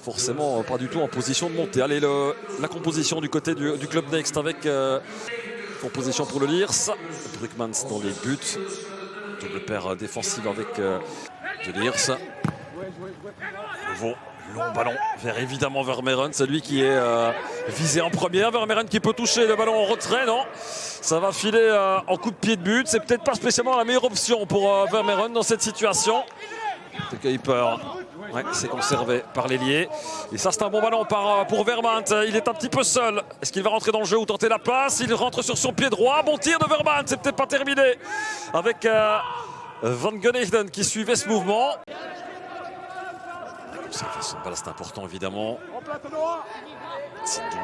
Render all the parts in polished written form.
forcément pas du tout en position de monter. Allez, la composition du côté du Club Next avec composition pour le Lierse. Brugmans dans les buts. Double paire défensive avec de Lierse. Nouveau long ballon évidemment Vermeeren, c'est lui qui est visé en première. Vermeeren qui peut toucher le ballon en retrait, non, ça va filer en coup de pied de but. C'est peut-être pas spécialement la meilleure option pour Vermeeren dans cette situation. Le Kuiper, ouais, c'est conservé par l'ailier. Et ça, c'est un bon ballon pour Vermaat. Il est un petit peu seul. Est-ce qu'il va rentrer dans le jeu ou tenter la passe? Il rentre sur son pied droit. Bon tir de Vermaat, c'est peut-être pas terminé avec Van Gunheden qui suivait ce mouvement. Conservation de balle, c'est important évidemment. Sindou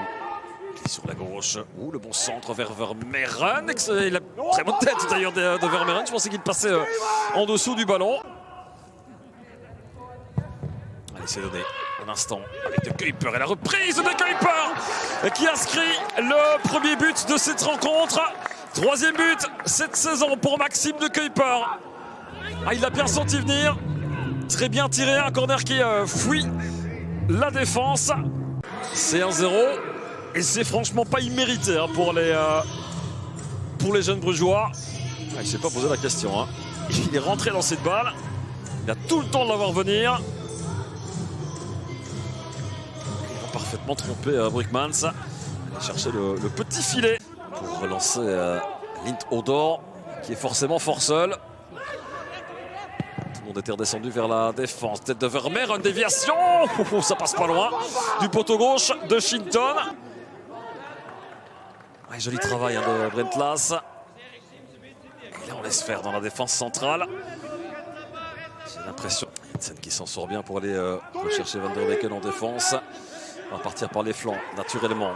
qui est sur la gauche. Ouh, le bon centre vers Vermeeren. Il a très bonne tête d'ailleurs de Vermeeren. Je pensais qu'il passait en dessous du ballon. Allez, c'est donné un instant avec De Kuiper et la reprise de Kuiper qui inscrit le premier but de cette rencontre. Troisième but cette saison pour Maxime De Kuiper. Ah, il l'a bien senti venir. Très bien tiré, un corner qui fuit la défense. C'est 1-0 et c'est franchement pas immérité hein, pour les jeunes brugeois. Ah, il ne s'est pas posé la question. Hein. Il est rentré dans cette balle. Il a tout le temps de la voir venir. Ils vont parfaitement tromper Brugmans. Il va chercher le petit filet pour relancer Lint Odor qui est forcément fort seul. On était redescendu vers la défense. Tête de Vermeer, une déviation. Ça passe pas loin. Du poteau gauche de Shinton. Ouais, joli travail hein, de Brent Laas. Et là, on laisse faire dans la défense centrale. J'ai l'impression. Jensen qui s'en sort bien pour aller rechercher Van der Beken en défense. On va partir par les flancs, naturellement.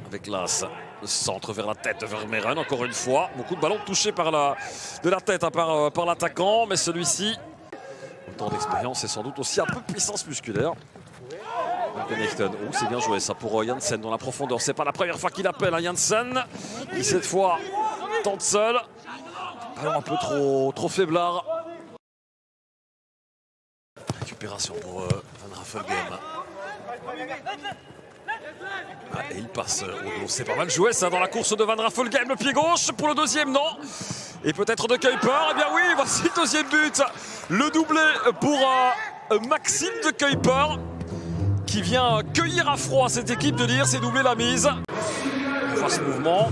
Avec Laas. Le centre vers la tête de Vermeeren, encore une fois. Beaucoup de ballons touchés de la tête hein, par l'attaquant, mais celui-ci, autant d'expérience et sans doute aussi un peu de puissance musculaire. Oh, c'est bien joué ça pour Janssen dans la profondeur. C'est pas la première fois qu'il appelle à Janssen. Qui cette fois tente seul. Ballon un peu trop faiblard. Récupération pour Van Raffelgem. Ah, et il passe au dos. C'est pas mal joué ça dans la course de Van Raffelgem. Le pied gauche pour le deuxième, non. Et peut-être De Kuiper. Eh bien oui, voici le deuxième but. Le doublé pour Maxime De Kuiper qui vient cueillir à froid cette équipe de Lierse et doubler la mise. On voit ce mouvement.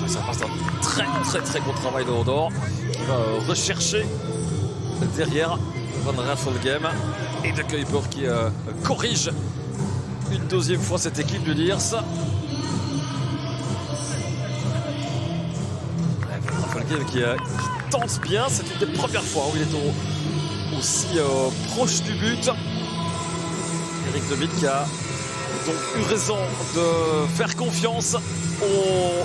Ça passe un très gros travail de Odor qui va rechercher derrière Van Raffelgem. Et De Kuiper qui corrige une deuxième fois cette équipe de Lierse. Van Raffelgem qui tente bien. C'est une des premières fois où il est aussi proche du but. Eric Demit qui a donc eu raison de faire confiance au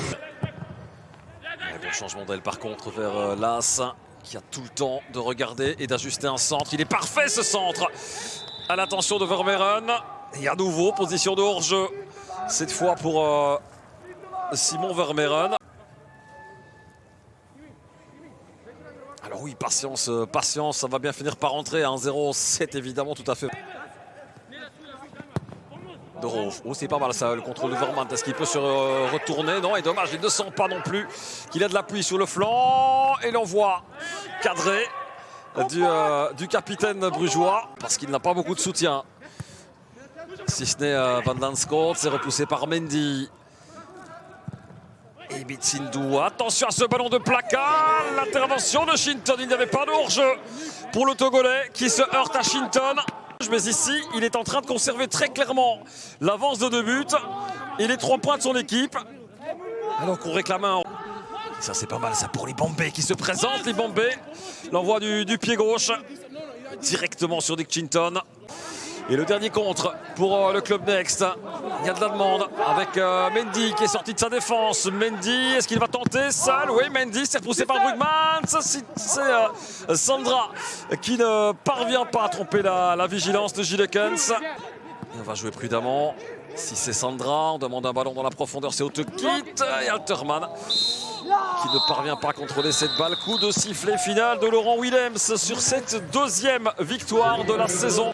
bon changement d'aile par contre vers Laas, qui a tout le temps de regarder et d'ajuster un centre. Il est parfait ce centre à l'attention de Vermeeren. Et à nouveau, position de hors-jeu. Cette fois pour Simon Vermeeren. Alors oui, patience, ça va bien finir par rentrer. 1-0, c'est évidemment tout à fait. Oh, c'est pas mal ça, le contrôle de Vermaat. Est-ce qu'il peut se retourner? Non, et dommage, il ne sent pas non plus qu'il a de l'appui sur le flanc. Et l'envoi cadré du capitaine brugeois, parce qu'il n'a pas beaucoup de soutien. Si ce n'est Van Lanscourt, c'est repoussé par Mendy. Et Bitsindou, attention à ce ballon de placard. L'intervention de Shinton, il n'y avait pas de hors-jeu pour le Togolais qui se heurte à Shinton. Mais ici, il est en train de conserver très clairement l'avance de 2 buts et les 3 points de son équipe. Alors qu'on réclame un. Ça, c'est pas mal, ça, pour les Bombay qui se présentent. Les Bombay, l'envoi du pied gauche directement sur Dick Shinton. Et le dernier contre pour le Club Next. Il y a de la demande avec Mendy qui est sorti de sa défense. Mendy, est-ce qu'il va tenter seul? Oui, Mendy, c'est repoussé par Brugmans. C'est Sandra qui ne parvient pas à tromper la vigilance de Gilekens. On va jouer prudemment. Si c'est Sandra, on demande un ballon dans la profondeur, c'est Autekit et Alterman qui ne parvient pas à contrôler cette balle. Coup de sifflet final de Laurent Willems sur cette deuxième victoire de la saison.